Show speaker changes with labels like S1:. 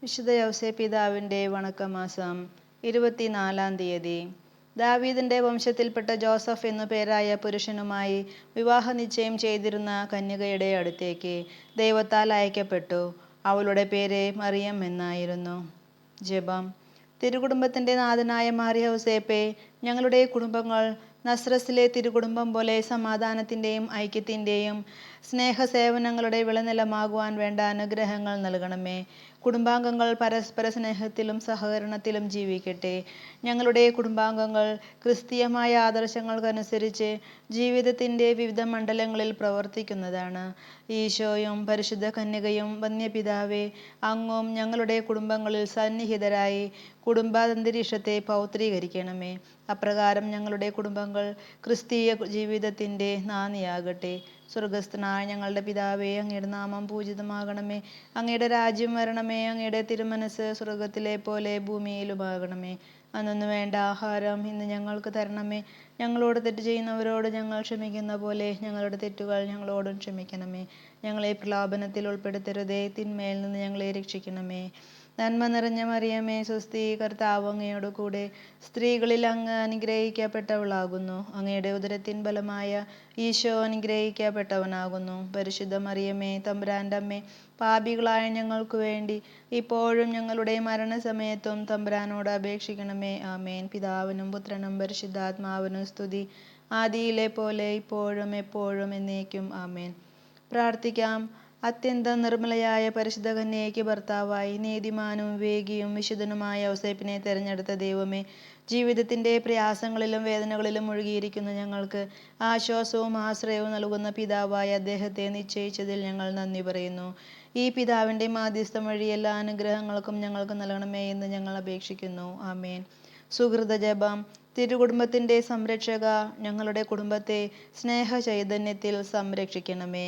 S1: വിശുദ്ധ യൗസേ പിതാവിൻ്റെ വണക്കമാസം 24-ാം തീയതി. ദാവീദിന്റെ വംശത്തിൽപ്പെട്ട ജോസഫ് എന്നു പേരായ പുരുഷനുമായി വിവാഹ നിശ്ചയം ചെയ്തിരുന്ന കന്യകയുടെ അടുത്തേക്ക് ദൈവത്താൽ അയക്കപ്പെട്ടു. അവളുടെ പേര് മറിയം എന്നായിരുന്നു. ജപം. തിരുകുടുംബത്തിന്റെ നാഥനായ മാർ യൗസേപ്പേ, ഞങ്ങളുടെ കുടുംബങ്ങൾ നസ്രസിലെ തിരുകുടുംബം പോലെ സമാധാനത്തിന്റെയും ഐക്യത്തിന്റെയും സ്നേഹസേവനങ്ങളുടെ വിളനിലമാകുവാൻ വേണ്ട അനുഗ്രഹങ്ങൾ നൽകണമേ. കുടുംബാംഗങ്ങൾ പരസ്പര സ്നേഹത്തിലും സഹകരണത്തിലും ജീവിക്കട്ടെ. ഞങ്ങളുടെ കുടുംബാംഗങ്ങൾ ക്രിസ്തീയമായ ആദർശങ്ങൾക്കനുസരിച്ച് ജീവിതത്തിന്റെ വിവിധ മണ്ഡലങ്ങളിൽ പ്രവർത്തിക്കുന്നതാണ്. ഈശോയും പരിശുദ്ധ കന്യകയും വന്യപിതാവേ, അങ്ങും ഞങ്ങളുടെ കുടുംബങ്ങളിൽ സന്നിഹിതരായി കുടുംബാന്തരീക്ഷത്തെ പൗത്രീകരിക്കണമേ. അപ്രകാരം ഞങ്ങളുടെ കുടുംബങ്ങൾ ക്രിസ്തീയ ജീവിതത്തിന്റെ നാന്ദിയാകട്ടെ. സ്വർഗസ്ഥനായ ഞങ്ങളുടെ പിതാവേ, അങ്ങയുടെ നാമം പൂജിതമാകണമേ. അങ്ങയുടെ രാജ്യം വരണമേ. അങ്ങയുടെ തിരുമനസ് സ്വർഗത്തിലെ പോലെ ഭൂമിയിലുമാകണമേ. അന്നു വേണ്ട ആഹാരം ഇന്ന് ഞങ്ങൾക്ക് തരണമേ. ഞങ്ങളോട് തെറ്റ് ചെയ്യുന്നവരോട് ഞങ്ങൾ ക്ഷമിക്കുന്ന പോലെ ഞങ്ങളുടെ തെറ്റുകൾ ഞങ്ങളോടും ക്ഷമിക്കണമേ. ഞങ്ങളെ പ്രലോഭനത്തിൽ ഉൾപ്പെടുത്തരുതേ, തിന്മയിൽ നിന്ന് ഞങ്ങളെ രക്ഷിക്കണമേ. നന്മ നിറഞ്ഞ മറിയമേ, സ്വസ്തി, കർത്താവ് അങ്ങയോട് കൂടെ സ്ത്രീകളിൽ അങ്ങ് അനുഗ്രഹിക്കപ്പെട്ടവളാകുന്നു. അങ്ങയുടെ ഉദരത്തിൻ ഫലമായ ഈശോ അനുഗ്രഹിക്കപ്പെട്ടവനാകുന്നു. പരിശുദ്ധ മറിയമേ, തമ്പുരാന്റെ അമ്മേ, പാപികളായ ഞങ്ങൾക്ക് വേണ്ടി ഇപ്പോഴും ഞങ്ങളുടെ മരണസമയത്തും തമ്പുരാനോട് അപേക്ഷിക്കണമേ. ആമേൻ. പിതാവിനും പുത്രനും പരിശുദ്ധാത്മാവിനും സ്തുതി, ആദിയിലെ പോലെ ഇപ്പോഴും എപ്പോഴും എന്നേക്കും. ആമേൻ. പ്രാർത്ഥിക്കാം. അത്യന്തം നിർമ്മലയായ പരിശുദ്ധ കന്യകയ്ക്ക് ഭർത്താവായി നീതിമാനും വിവേകിയും വിശുദ്ധനുമായ യൗസേപ്പിനെ തെരഞ്ഞെടുത്ത ദൈവമേ, ജീവിതത്തിന്റെ പ്രയാസങ്ങളിലും വേദനകളിലും മുഴുകിയിരിക്കുന്ന ഞങ്ങൾക്ക് ആശ്വാസവും ആശ്രയവും നൽകുന്ന പിതാവായ അദ്ദേഹത്തെ നിശ്ചയിച്ചതിൽ ഞങ്ങൾ നന്ദി പറയുന്നു. ഈ പിതാവിന്റെ മാധ്യസ്ഥം വഴി എല്ലാ അനുഗ്രഹങ്ങൾക്കും ഞങ്ങൾക്ക് നൽകണമേ എന്ന് ഞങ്ങൾ അപേക്ഷിക്കുന്നു. ആമേൻ. സുഹൃത ജപം. തിരുകുടുംബത്തിന്റെ സംരക്ഷക, ഞങ്ങളുടെ കുടുംബത്തെ സ്നേഹ ചൈതന്യത്തിൽ സംരക്ഷിക്കണമേ.